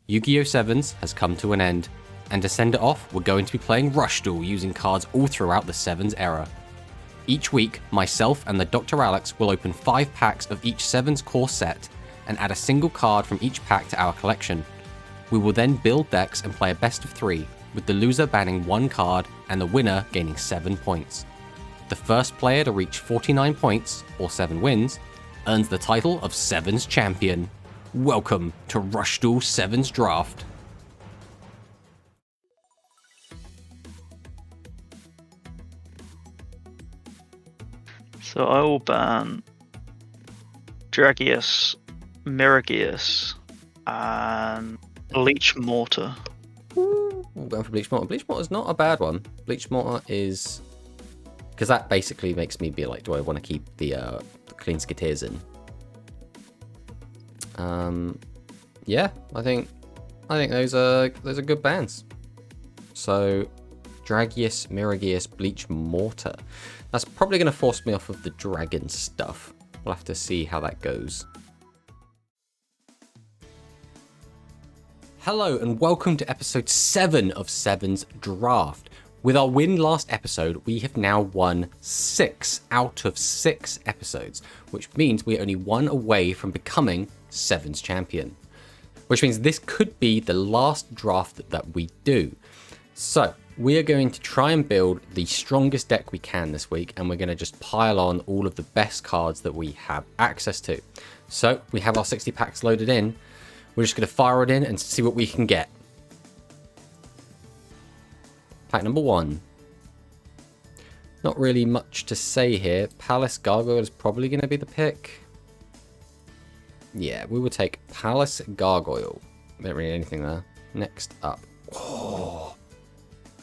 Yu-Gi-Oh! Sevens has come to an end, and to send it off, we're going to be playing Rush Duel using cards all throughout the Sevens era. Each week, myself and the TheDrAlex will open 5 packs of each Sevens core set, and add a single card from each pack to our collection. We will then build decks and play a best of 3, with the loser banning 1 card and the winner gaining 7 points. The first player to reach 49 points, or 7 wins, earns the title of Sevens Champion. Welcome to Rush Duel Sevens Draft. So I will ban Dragius, Miragius, and Bleach Mortar. Ooh, we're going for Bleach Mortar. Bleach Mortar's not a bad one. Bleach Mortar is... because that basically makes me be like, do I want to keep the Clean Skiteers in? Yeah, I think those are good bans. So, Dragius, Miragius, Bleach Mortar. That's probably going to force me off of the dragon stuff. We'll have to see how that goes. Hello and welcome to episode 7 of Sevens Draft. With our win last episode, we have now won 6 out of 6 episodes, which means we're only 1 away from becoming Sevens Champion. Which means this could be the last draft that we do. So, we are going to try and build the strongest deck we can this week, and we're going to just pile on all of the best cards that we have access to. So, we have our 60 packs loaded in. We're just going to fire it in and see what we can get. Pack number 1. Not really much to say here. Palace Gargoyle is probably going to be the pick. Yeah, we will take Palace Gargoyle. Don't really anything there. Next up. Oh,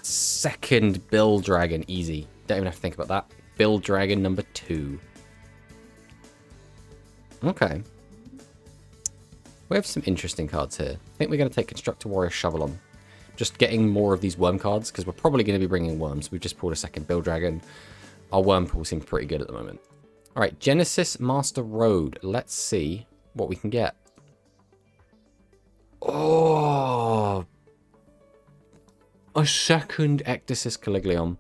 second Bill Dragon. Easy. Don't even have to think about that. Bill Dragon number 2. Okay. We have some interesting cards here. I think we're going to take Constructor Warrior Shovelon. Just getting more of these worm cards, because we're probably going to be bringing worms. We've just pulled a second Bill Dragon. Our worm pool seems pretty good at the moment. Alright, Genesis Master Road. Let's see what we can get. Oh! A second Ecdysis Caliglion.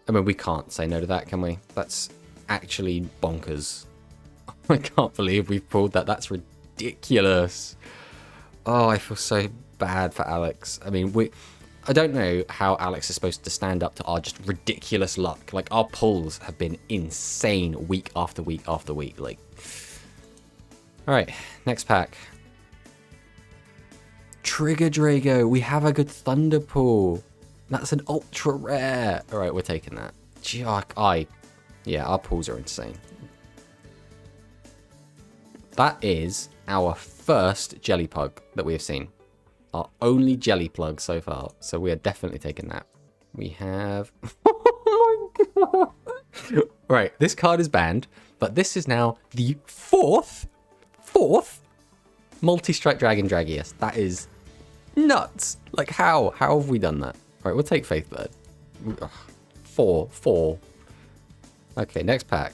I mean, we can't say no to that, can we? That's actually bonkers. I can't believe we've pulled that. That's ridiculous. Oh, I feel so bad for Alex. I mean, I don't know how Alex is supposed to stand up to our just ridiculous luck. Like, our pulls have been insane week after week after week. Like, alright, next pack. Trigger Drago. We have a good Thunder pull. That's an ultra rare. Alright, we're taking that. Yeah, our pulls are insane. That is our first Jelly Pug that we have seen. Our only Jelly Plug so far. So we are definitely taking that. We have... oh my god! Right, this card is banned, but this is now the fourth Multi-Strike Dragon Dragius. That is nuts. Like, how? How have we done that? Alright, we'll take Faithbird. 4. Okay, next pack.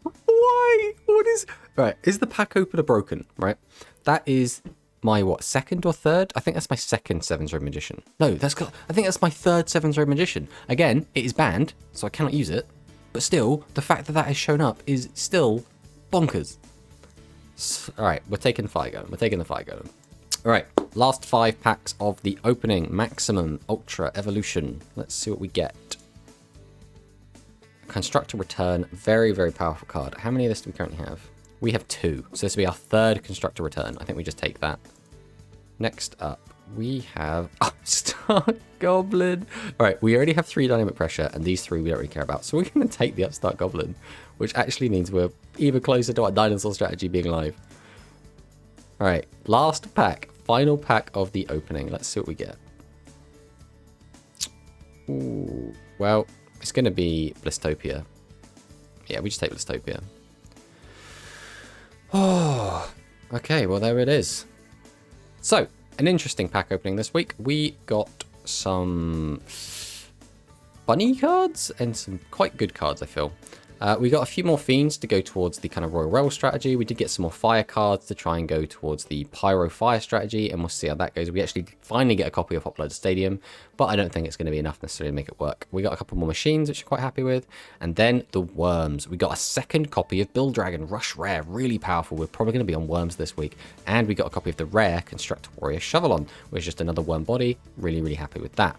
Why? What is... Right, is the pack opener broken? Right, that is my, what, second or third? I think that's my second Sevens Road Magician. No, I think that's my third Sevens Road Magician. Again, it is banned, so I cannot use it. But still, the fact that that has shown up is still bonkers. Alright, we're taking Fire Golem. We're taking the Fire Golem. Alright, last 5 packs of the opening. Maximum, Ultra, Evolution. Let's see what we get. Constructor Return. Very, very powerful card. How many of this do we currently have? We have 2. So this will be our 3rd Constructor Return. I think we just take that. Next up, we have Upstart Goblin. Alright, we already have 3 Dynamic Pressure, and these 3 we don't really care about. So we're going to take the Upstart Goblin, which actually means we're even closer to our Dinosaur strategy being live. Alright, last pack. Final pack of the opening. Let's see what we get. Ooh, well, it's going to be Blistopia. Yeah, we just take Blistopia. Oh, okay, well, there it is. So, an interesting pack opening this week. We got some funny cards and some quite good cards, I feel. We got a few more Fiends to go towards the kind of Royal Realm strategy. We did get some more Fire cards to try and go towards the Pyro Fire strategy, and we'll see how that goes. We actually finally get a copy of Upload Stadium, but I don't think it's going to be enough necessarily to make it work. We got a couple more machines, which I'm quite happy with, and then the Wyrms. We got a second copy of Dragon Rush Rare, really powerful. We're probably going to be on Wyrms this week, and we got a copy of the rare Constructor Warrior Shovelon, which is just another Wyrm body. Really, really happy with that.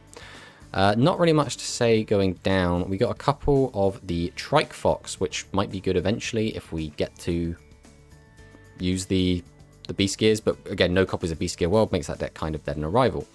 Not really much to say going down. We got a couple of the Trike Fox, which might be good eventually if we get to use the Beast Gears, but again, no copies of Beast Gear World makes that deck kind of dead on arrival.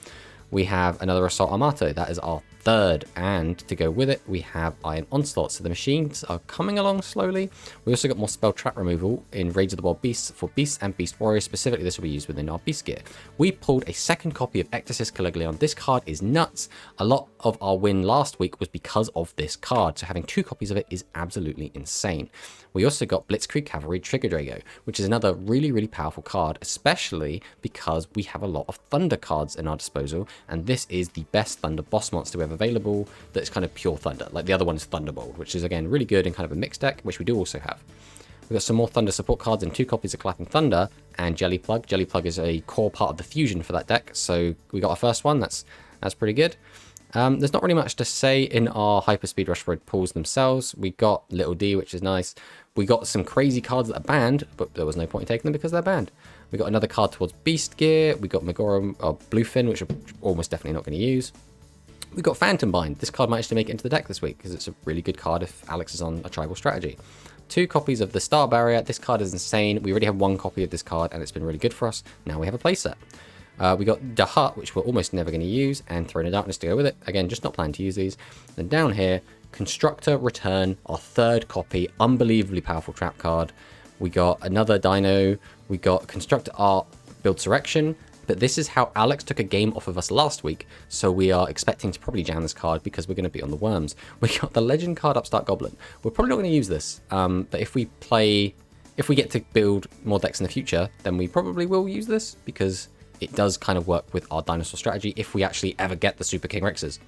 We have another Assault Armato. That is our third, and to go with it, we have Iron Onslaught. So the machines are coming along slowly. We also got more spell trap removal in Raids of the Wild Beasts for Beasts and Beast Warriors. Specifically, this will be used within our Beast Gear. We pulled a second copy of Ecdysis Caligulaon. This card is nuts. A lot of our win last week was because of this card, so having two copies of it is absolutely insane. We also got Blitzkrieg Cavalry Trigger Drago, which is another really, really powerful card, especially because we have a lot of Thunder cards in our disposal, and this is the best Thunder boss monster we have available that's kind of pure Thunder. Like the other one is Thunderbolt, which is again really good in kind of a mixed deck, which we do also have. We've got some more Thunder support cards and two copies of Clapping Thunder and Jelly Plug. Jelly Plug is a core part of the fusion for that deck, so we got our first one. That's pretty good. There's not really much to say in our Hyperspeed Rush Road pools themselves. We got Little D, which is nice. We got some crazy cards that are banned, but there was no point in taking them because they're banned. We got another card towards Beast Gear. We got Megora Bluefin, which we're almost definitely not going to use. We got Phantom Bind. This card might actually make it into the deck this week because it's a really good card if Alex is on a tribal strategy. Two copies of the Star Barrier. This card is insane. We already have one copy of this card and it's been really good for us. Now we have a playset. We got the Hut, which we're almost never going to use, and Throne of Darkness to go with it. Again, just not planning to use these. Then down here, Constructor Return, our third copy, unbelievably powerful trap card. We got another Dino. We got Constructor Art, Build Surrection. But this is how Alex took a game off of us last week, so we are expecting to probably jam this card because we're going to be on the Wyrms. We got the Legend card, Upstart Goblin. We're probably not going to use this, but if we get to build more decks in the future, then we probably will use this because it does kind of work with our dinosaur strategy if we actually ever get the Super King Rexes.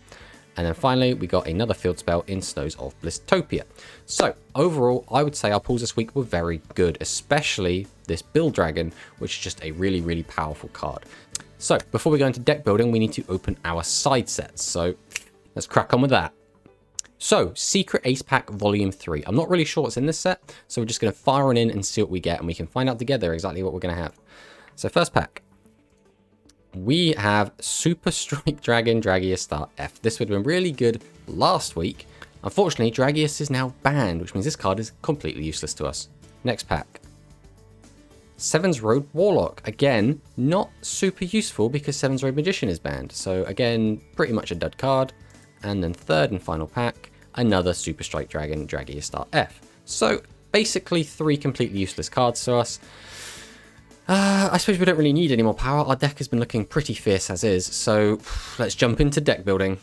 And then finally, we got another field spell in Snows of Blistopia. So overall, I would say our pulls this week were very good, especially this Build Dragon, which is just a really, really powerful card. So before we go into deck building, we need to open our side sets. So let's crack on with that. So Secret Ace Pack Volume 3. I'm not really sure what's in this set, so we're just going to fire on in and see what we get, and we can find out together exactly what we're going to have. So first pack. We have Super Strike Dragon Dragius Star F. This would have been really good last week. Unfortunately, Dragius is now banned, which means this card is completely useless to us. Next pack. Sevens Road Warlock. Again, not super useful because Sevens Road Magician is banned. So again, pretty much a dud card. And then third and final pack, another Super Strike Dragon Dragius Star F. So basically 3 completely useless cards to us. I suppose we don't really need any more power. Our deck has been looking pretty fierce as is, so let's jump into deck building.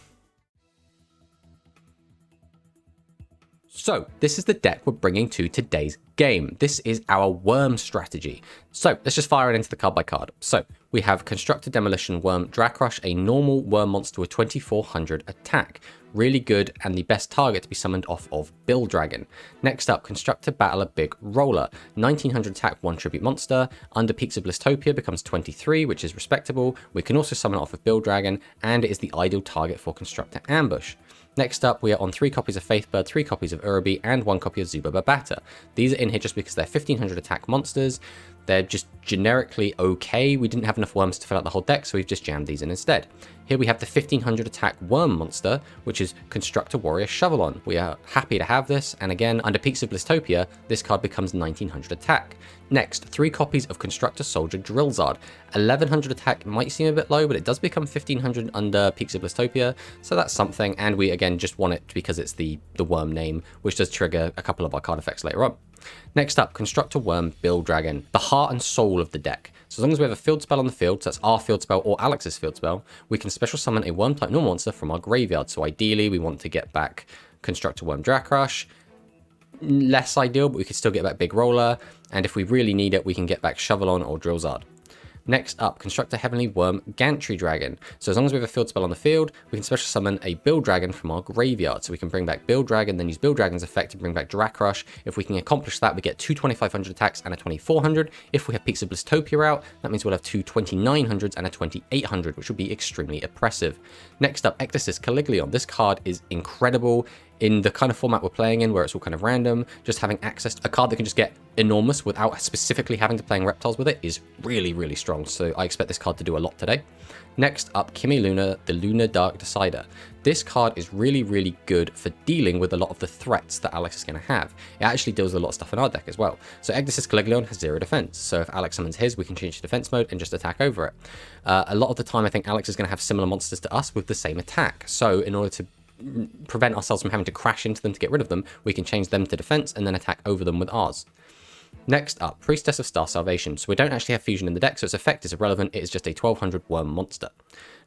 So this is the deck we're bringing to today's game. This is our Wyrm strategy. So let's just fire it into the card by card. So we have Constructor Demolition Wyrm Dracrush, a normal Wyrm monster with 2400 attack. Really good and the best target to be summoned off of Build Dragon. Next up, Constructor Battler Big Roller. 1900 attack, 1 tribute monster. Under Peaks of Blistopia becomes 23, which is respectable. We can also summon it off of Build Dragon, and it is the ideal target for Constructor Ambush. Next up, we are on 3 copies of Faithbird, 3 copies of Urubi, and 1 copy of Zuba Babata. These are in here just because they're 1500 attack monsters. They're just generically okay. We didn't have enough Wyrms to fill out the whole deck, so we've just jammed these in instead. Here we have the 1500 attack Wyrm monster, which is Constructor Warrior Shovelon. We are happy to have this, and again, under Peaks of Blistopia, this card becomes 1900 attack. Next, 3 copies of Constructor Soldier Drillzard. 1100 attack might seem a bit low, but it does become 1500 under Peaks of Blistopia, so that's something, and we again just want it because it's the Wyrm name, which does trigger a couple of our card effects later on. Next up, Constructor Wyrm Build Dragon, the heart and soul of the deck. So as long as we have a field spell on the field, so that's our field spell or Alex's field spell, we can special summon a Wyrm type normal monster from our graveyard. So ideally, we want to get back Constructor Wyrm Dracrush. Less ideal, but we could still get back Big Roller. And if we really need it, we can get back Shovelon or Drillzard. Next up, construct a Heavenly Wyrm Gantry Dragon. So as long as we have a field spell on the field, we can special summon a Build Dragon from our graveyard. So we can bring back Build Dragon, then use Build Dragon's effect to bring back TheDrAlex. If we can accomplish that, we get two 2500 attacks and a 2400. If we have Peaks of Blistopia out, that means we'll have two 2900s and a 2800, which would be extremely oppressive. Next up, Ecdysis Caliglion. This card is incredible. In the kind of format we're playing in, where it's all kind of random, just having access to a card that can just get enormous without specifically having to play reptiles with it is really, really strong. So I expect this card to do a lot today. Next up, Kimi Luna, the Lunar Dark Decider. This card is really, really good for dealing with a lot of the threats that Alex is going to have. It actually deals with a lot of stuff in our deck as well. So Ecdysis Caliglion has 0 defense. So if Alex summons his, we can change to defense mode and just attack over it. A lot of the time, I think Alex is going to have similar monsters to us with the same attack. So in order to prevent ourselves from having to crash into them to get rid of them, we can change them to defense and then attack over them with ours. Next up, Priestess of Star Salvation. So we don't actually have fusion in the deck, so its effect is irrelevant. It is just a 1200 Wyrm monster.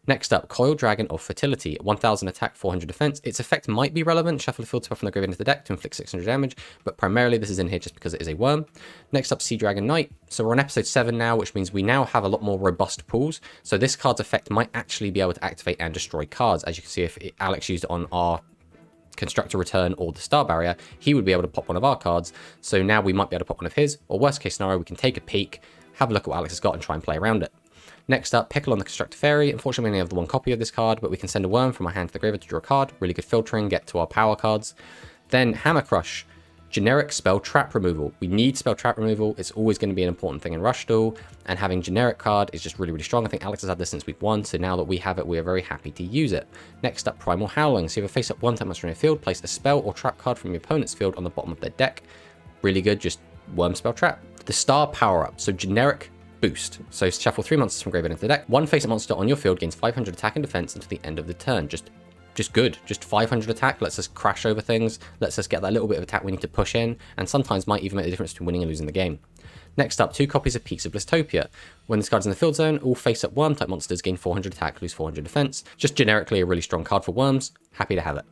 Next up, Coiled Dragon of Fertility, 1000 attack, 400 defense. Its effect might be relevant. Shuffle a field spell from the graveyard into the deck to inflict 600 damage, but primarily this is in here just because it is a worm. Next up, Sea Dragon Knight. So we're on episode 7 now, which means we now have a lot more robust pools. So this card's effect might actually be able to activate and destroy cards. As you can see, if Alex used it on our Constructor Return or the Star Barrier, he would be able to pop one of our cards. So now we might be able to pop one of his, or worst case scenario, we can take a peek, have a look at what Alex has got and try and play around it. Next up, Pickle on the Constructor Fairy. Unfortunately, we only have the one copy of this card, but we can send a worm from our hand to the graveyard to draw a card. Really good filtering, get to our power cards. Then Hammer Crush. Generic spell trap removal. We need spell trap removal. It's always going to be an important thing in Rush Duel, and having generic card is just really, really strong. I think Alex has had this since week 1, so now that we have it, we are very happy to use it. Next up, Primal Howling. So you have a face-up 1-type monster in your field, place a spell or trap card from your opponent's field on the bottom of their deck. Really good, just worm spell trap. The Star Power-Up. So generic boost. So shuffle 3 monsters from graveyard into the deck. One face-up monster on your field gains 500 attack and defense until the end of the turn. Just good. Just 500 attack lets us crash over things, lets us get that little bit of attack we need to push in, and sometimes might even make the difference between winning and losing the game. Next up, 2 copies of Peaks of Blistopia. When this card's in the field zone, all face-up worm-type monsters gain 400 attack, lose 400 defense. Just generically a really strong card for worms. Happy to have it.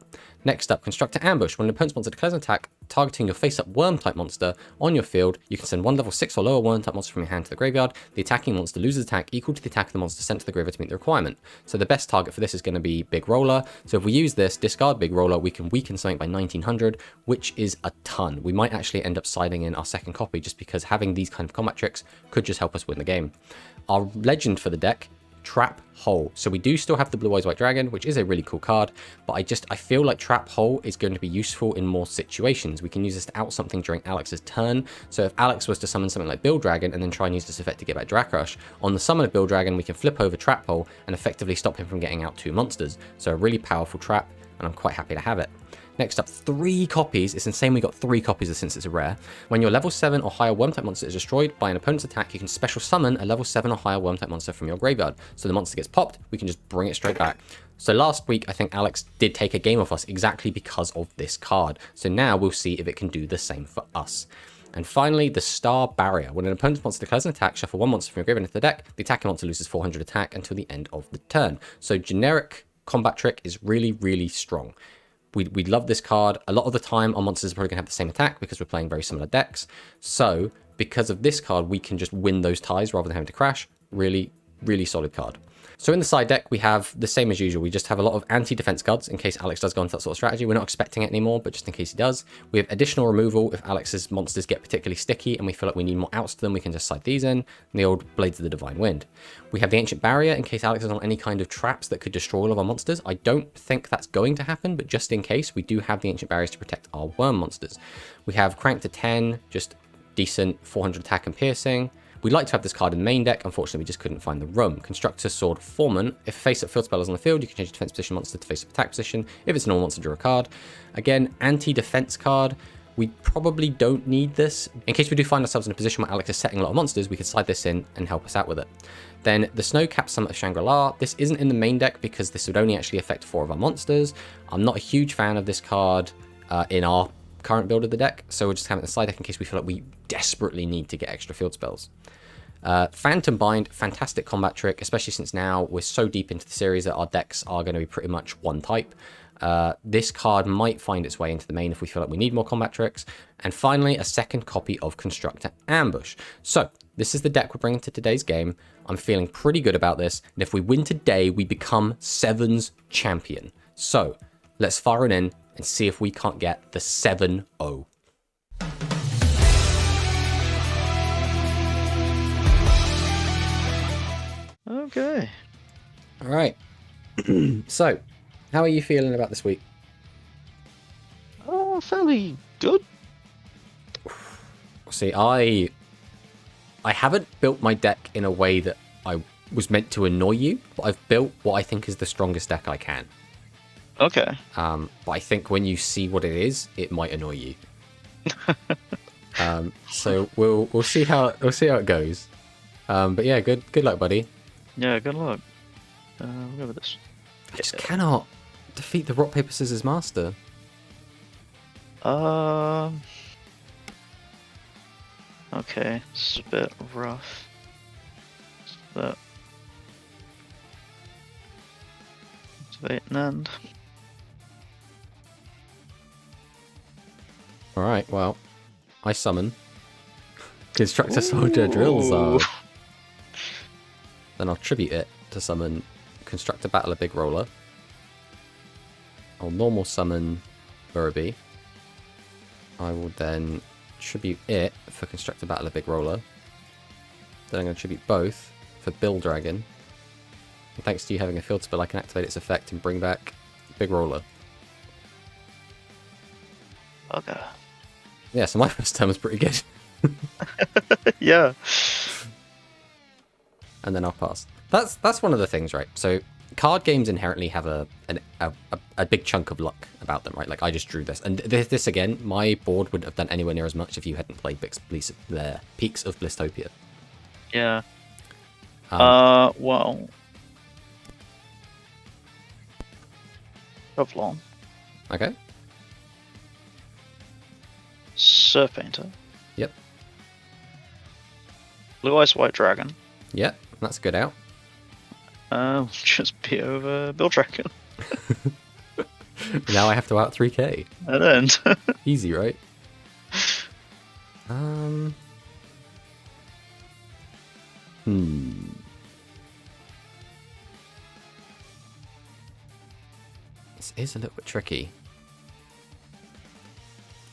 Next up, Construct an Ambush. When an opponent's monster declares an attack targeting your face-up worm-type monster on your field, you can send one level 6 or lower worm-type monster from your hand to the graveyard. The attacking monster loses attack equal to the attack of the monster sent to the graveyard to meet the requirement. So the best target for this is going to be Big Roller. So if we use this, discard Big Roller, we can weaken something by 1900, which is a ton. We might actually end up siding in our second copy just because having these kind of combat tricks could just help us win the game. Our legend for the deck, Trap Hole. So we do still have the Blue Eyes White Dragon, which is a really cool card, but I feel like Trap Hole is going to be useful in more situations. We can use this to out something during Alex's turn. So if Alex was to summon something like Build Dragon and then try and use this effect to get back TheDrAlex, on the summon of Build Dragon, we can flip over Trap Hole and effectively stop him from getting out 2 monsters. So a really powerful trap, and I'm quite happy to have it. Next up, 3 copies. It's insane we got 3 copies since it's a rare. When your level 7 or higher worm-type monster is destroyed by an opponent's attack, you can special summon a level 7 or higher worm-type monster from your graveyard. So the monster gets popped, we can just bring it straight back. So last week, I think Alex did take a game off us exactly because of this card. So now we'll see if it can do the same for us. And finally, the Star Barrier. When an opponent's monster declares an attack, shuffle 1 monster from your graveyard into the deck. The attacking monster loses 400 attack until the end of the turn. So generic combat trick is really, really strong. We love this card. A lot of the time, our monsters are probably going to have the same attack because we're playing very similar decks. So because of this card, we can just win those ties rather than having to crash. Really, really solid card. So in the side deck, we have the same as usual. We just have a lot of anti-defense cards in case Alex does go into that sort of strategy. We're not expecting it anymore, but just in case he does. We have additional removal if Alex's monsters get particularly sticky and we feel like we need more outs to them, we can just side these in. And the old Blades of the Divine Wind. We have the Ancient Barrier in case Alex is on any kind of traps that could destroy all of our monsters. I don't think that's going to happen, but just in case, we do have the Ancient Barriers to protect our worm monsters. We have Crank to 10, just decent 400 attack and piercing. We'd like to have this card in the main deck. Unfortunately, we just couldn't find the room. Constructor Sword Foreman. If a face-up field spell is on the field, you can change the defense position monster to face-up attack position. If it's a normal monster, draw a card. Again, anti-defense card. We probably don't need this. In case we do find ourselves in a position where Alex is setting a lot of monsters, we can slide this in and help us out with it. Then the Snowcapped Summit of Shangri-La. This isn't in the main deck because this would only actually affect 4 of our monsters. I'm not a huge fan of this card in our current build of the deck, so we'll just have it in the side deck in case we feel like we desperately need to get extra field spells. Phantom Bind, fantastic combat trick, especially since now we're so deep into the series that our decks are going to be pretty much one type. This card might find its way into the main if we feel like we need more combat tricks. And finally, a second copy of Constructor Ambush. So This is the deck we're bringing to today's game. I'm feeling pretty good about this. And if we win today, we become Sevens champion. So let's fire it in and see if we can't get the 7-0. Okay. All right. So, how are you feeling about this week? Oh, fairly good. See, I haven't built my deck in a way that I was meant to annoy you, but I've built what I think is the strongest deck I can. Okay. But I think when you see what it is, it might annoy you. So we'll see how it goes. But yeah, good luck, buddy. Yeah, good luck. We'll go with this. I just cannot defeat the rock paper scissors master. Okay, it's a bit rough. But activate and end. All right, well, I summon Constructor Soldier Drill Zard. Then I'll tribute it to summon Constructor Battle a Big Roller. I'll normal summon Burrowby. I will then tribute it for Constructor Battle a Big Roller. Then I'm going to tribute both for Bill Dragon. And thanks to you having a field spell, I can activate its effect and bring back Big Roller. Okay. Yeah, so my first turn was pretty good. Yeah. And then I'll pass. That's one of the things, right? So card games inherently have a big chunk of luck about them, right? Like I just drew this, and this again, my board wouldn't have done anywhere near as much if you hadn't played Peaks of Blistopia. Yeah. Well. Revlon. Okay. Surf Painter. Yep. Blue Ice White Dragon. Yep. That's a good out. Just be over Bill Dragon. Now I have to out 3k. And end. Easy, right? This is a little bit tricky.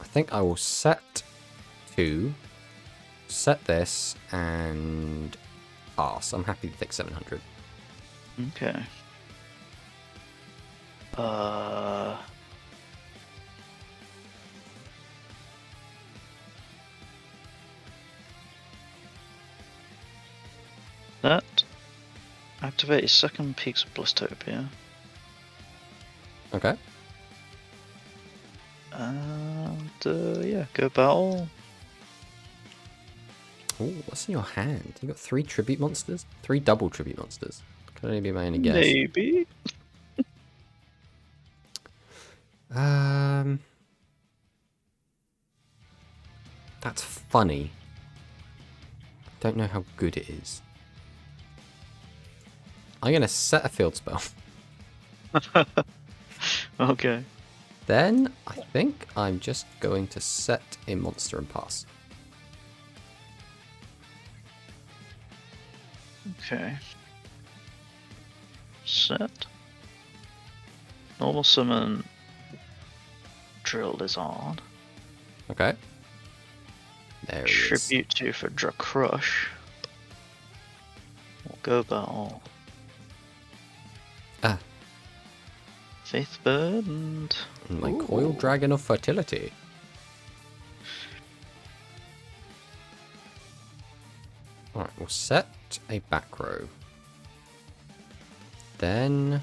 I think I will set this and pass. I'm happy to take 700. Okay. That activate second Peaks of Blistopia. Okay. And yeah, go battle. Oh, what's in your hand? You got 3 tribute monsters? 3 double tribute monsters. Could only be my only guess. Maybe. That's funny. Don't know how good it is. I'm gonna set a field spell. Okay. Then I think I'm just going to set a monster and pass. Okay. Set. Normal summon Drill Lizard. Okay. There it is. Tribute 2 for Crush. We'll go battle. Ah. Faith Bird and My Coiled Dragon of Fertility. Alright, we'll set a back row. Then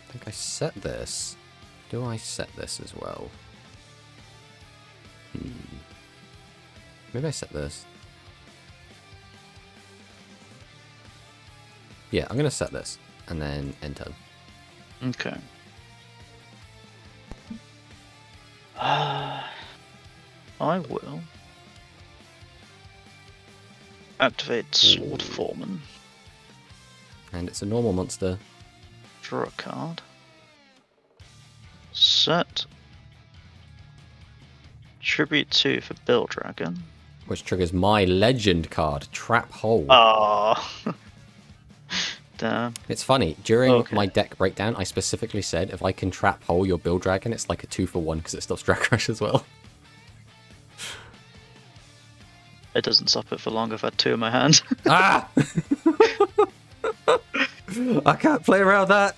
I think I set this. Do I set this as well? Maybe I set this. Yeah, I'm gonna set this and then end turn. okay. I will activate Sword Foreman. And it's a normal monster. Draw a card. Set. Tribute 2 for Bill Dragon. Which triggers my legend card, Trap Hole. Oh. Damn. It's funny, during my deck breakdown, I specifically said if I can Trap Hole your Bill Dragon, it's like a 2-for-1 because it stops Drag Rush as well. It doesn't stop it for long. I've had 2 in my hand. Ah! I can't play around that.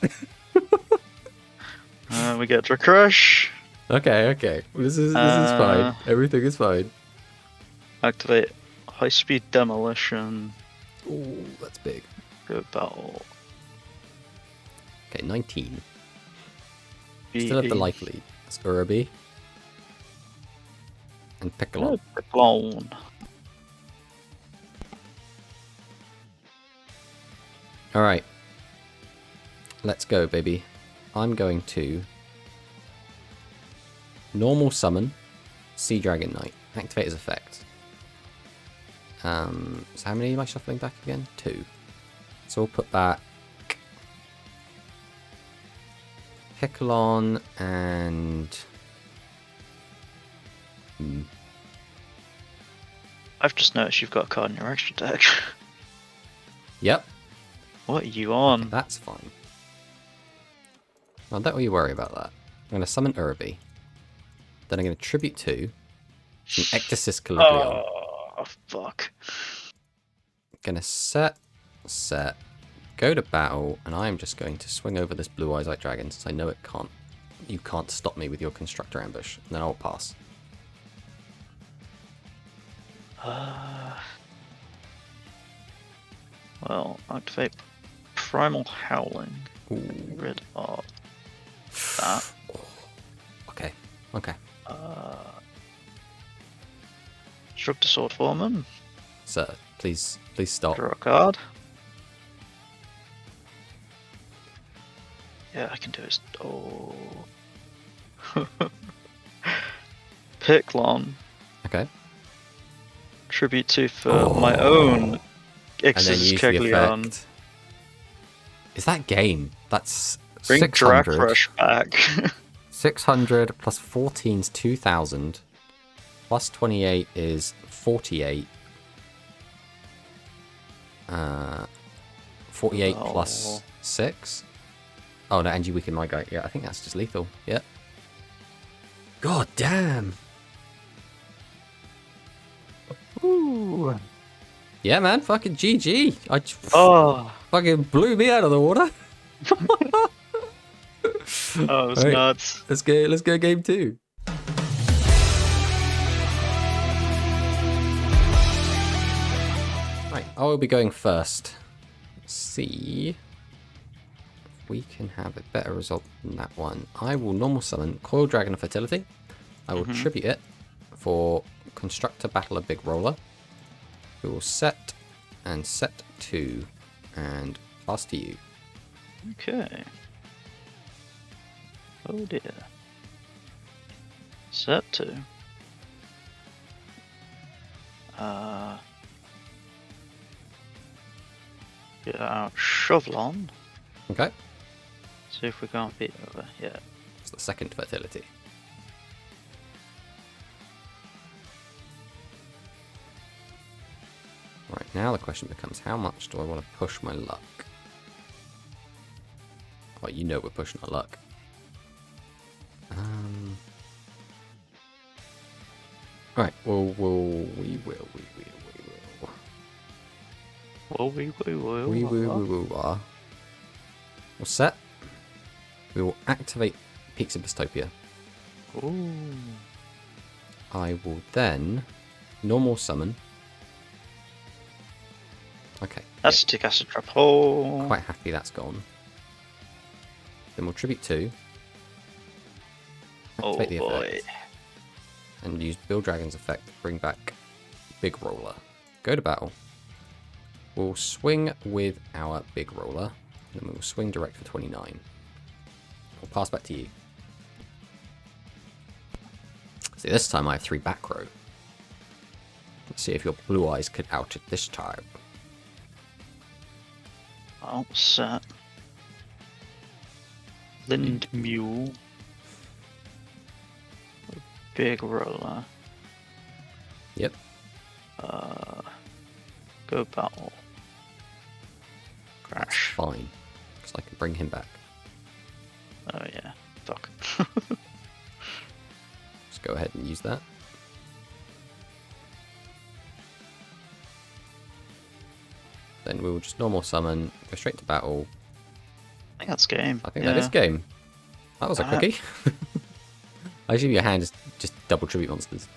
We get Drag Rush. Okay. This is fine. Everything is fine. Activate High Speed Demolition. Ooh, that's big. Go battle. Okay, 19. B Still at the life lead. That's Uraby. And Piccolo. Piccolo. Alright. Let's go, baby. I'm going to normal summon Sea Dragon Knight. Activate his effect. So how many am I shuffling back again? 2. So we'll put back Piccolon and... I've just noticed you've got a card in your extra deck. Yep. What are you on? Okay, that's fine. Well, don't you worry about that. I'm going to summon Uraby. Then I'm going to tribute 2 some Ecdysis Caliglion. Oh, fuck. Going to set, go to battle, and I'm just going to swing over this Blue Eyes White Dragon since I know it can't. You can't stop me with your Constructor Ambush. And then I'll pass. Well, activate Primal Howling. Ooh. Get rid of that. Okay. Instructor Sword Foreman. Sir, please stop. Draw a card. Yeah, I can do it. Oh. Picklon. Okay. Tribute 2 for my own And then use the Keglion. effect. Is that game? That's Bring 600. Drag Rush back. 600 plus 14 is 2,000. Plus 28 is 48. 48 plus 6. Oh, no, and you weaken my guy. Yeah, I think that's just lethal. Yeah. God damn. Ooh. Yeah, man. Fucking GG. Fucking blew me out of the water. Oh, it was nuts. Let's go game 2. Right, I will be going first. Let's see if we can have a better result than that one. I will normal summon Coil Dragon of Fertility. I will tribute it for Constructor Battler Big Roller. We will set 2 and pass to you. Okay. Oh dear. Set 2. Get out Shovelon. Okay. See if we can't beat over. Yeah. It's the second fertility. Right, now the question becomes how much do I want to push my luck? Oh, you know we're pushing our luck. Right, we will. We'll set. We will activate Peaks of Dystopia. Ooh. I will then normal summon. Okay. Acetic Acid Trap Hole. Quite happy that's gone. Then we'll tribute 2. Activate the effect. And use Bill Dragon's effect to bring back Big Roller. Go to battle. We'll swing with our Big Roller. And then we'll swing direct for 29. We'll pass back to you. See, this time I have 3 back row. Let's see if your blue eyes could out it this time. I'll set Lind Mule. Big Roller. Yep. Go battle. That's Crash. fine. Because I can bring him back. Oh yeah. Fuck. Just go ahead and use that. Then we will just normal summon, go straight to battle. I think that's game. I think that is game. That was a quickie. I assume your hand is just double tribute monsters.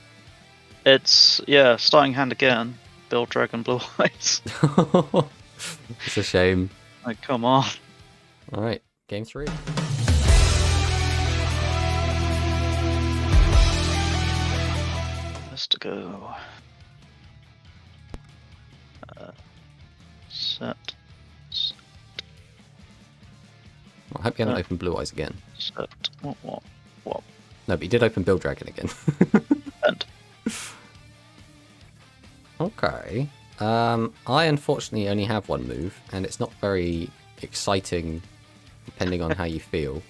It's, yeah, starting hand again. Build Dragon Blue Eyes. It's a shame. Like, come on. Alright, game 3. Has to go. Set. I hope you haven't opened Blue Eyes again. Set. What? No, but you did open Build Dragon again. End. Okay. I unfortunately only have one move, and it's not very exciting depending on how you feel.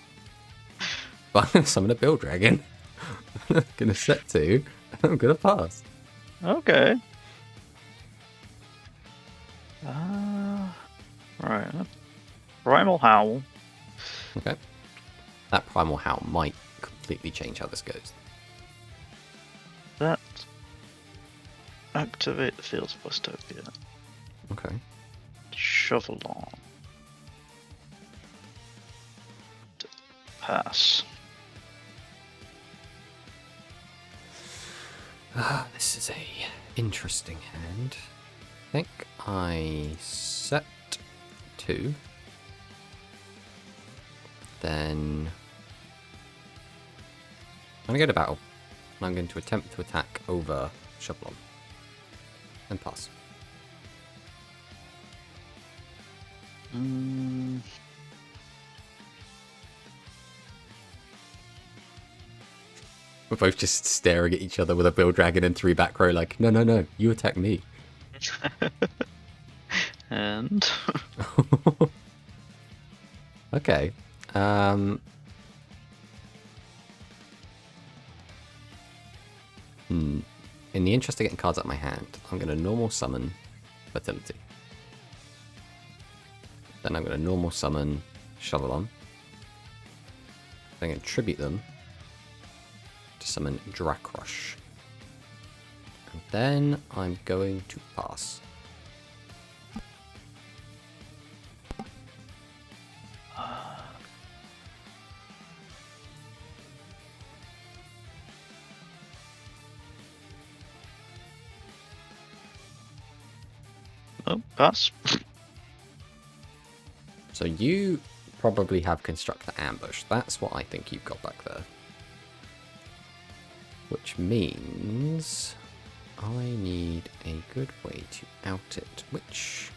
But I'm going to summon a Build Dragon. I'm going to set 2. I'm going to pass. Okay. Right. Primal Howl. Okay. That Primal Howl might completely change how this goes. That. Activate the fields of Westopia. Okay. Shovel on. Pass. This is a interesting hand. I think I set 2. Then I'm going to go to battle. I'm going to attempt to attack over Shovelon. And pass. We're both just staring at each other with a Build Dragon and 3 back row like, no, you attack me. And Okay. In the interest of getting cards out of my hand, I'm going to normal summon Fertility. Then I'm going to normal summon Shovelon. Then I'm going to tribute them to summon Dracrush. And then I'm going to pass. oh, pass. So you probably have Constructor Ambush. That's what I think you've got back there. Which means I need a good way to out it, which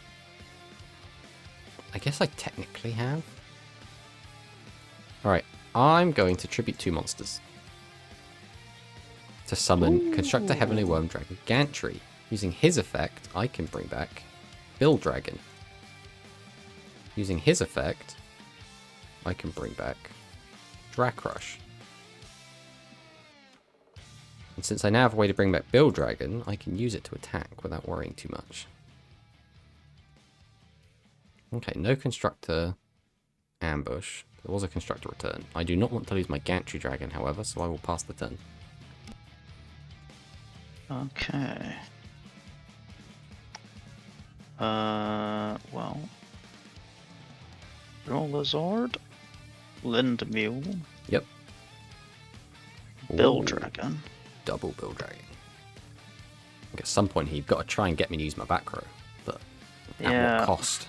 I guess I technically have. Alright, I'm going to tribute 2 monsters. To summon Constructor Heavenly Wyrm Dragon Gantry. Using his effect, I can bring back Build Dragon. Using his effect, I can bring back Dracrush. And since I now have a way to bring back Build Dragon, I can use it to attack without worrying too much. Okay, no Constructor Ambush. There was a Constructor Return. I do not want to lose my Gantry Dragon, however, so I will pass the turn. Okay. Well. Lizard. Lindemule. Yep. Build Ooh, Dragon. double Build Dragon. At some point, you've got to try and get me to use my back row, but at what cost?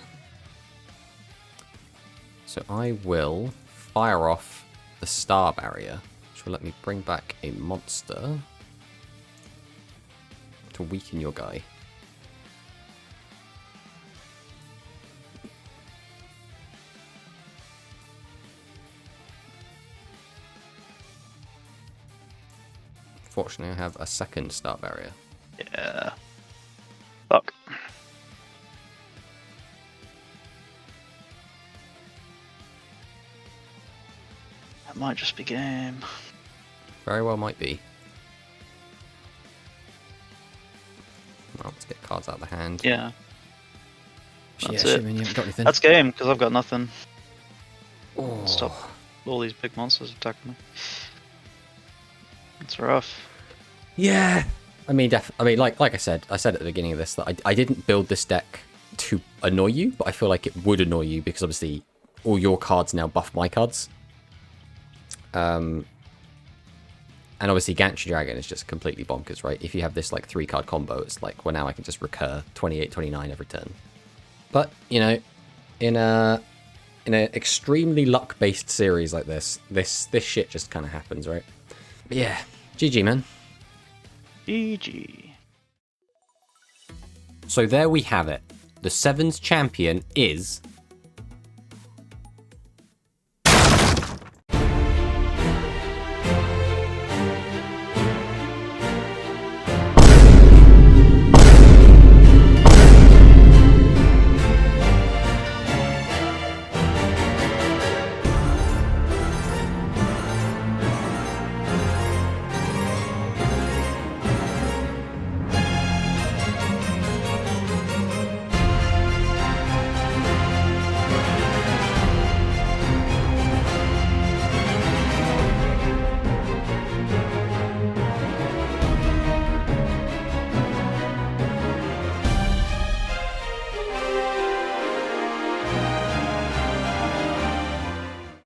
So I will fire off the Star Barrier, which will let me bring back a monster to weaken your guy. Fortunately, I have a second Star Barrier. Yeah. Fuck. That might just be game. Very well might be. Well, let's get cards out of the hand. Yeah. That's yeah, it. Shimon, you haven't got anything. That's game, because I've got nothing. Oh. Stop all these big monsters attacking me. It's rough. Yeah. I mean, like I said at the beginning of this, that I didn't build this deck to annoy you, but I feel like it would annoy you because obviously all your cards now buff my cards. And obviously Gantry Dragon is just completely bonkers, right? If you have this like 3-card combo, it's like, well, now I can just recur 28, 29 every turn. But, you know, in an extremely luck-based series like this shit just kind of happens, right? But yeah, GG, man. GG. So there we have it. The Sevens champion is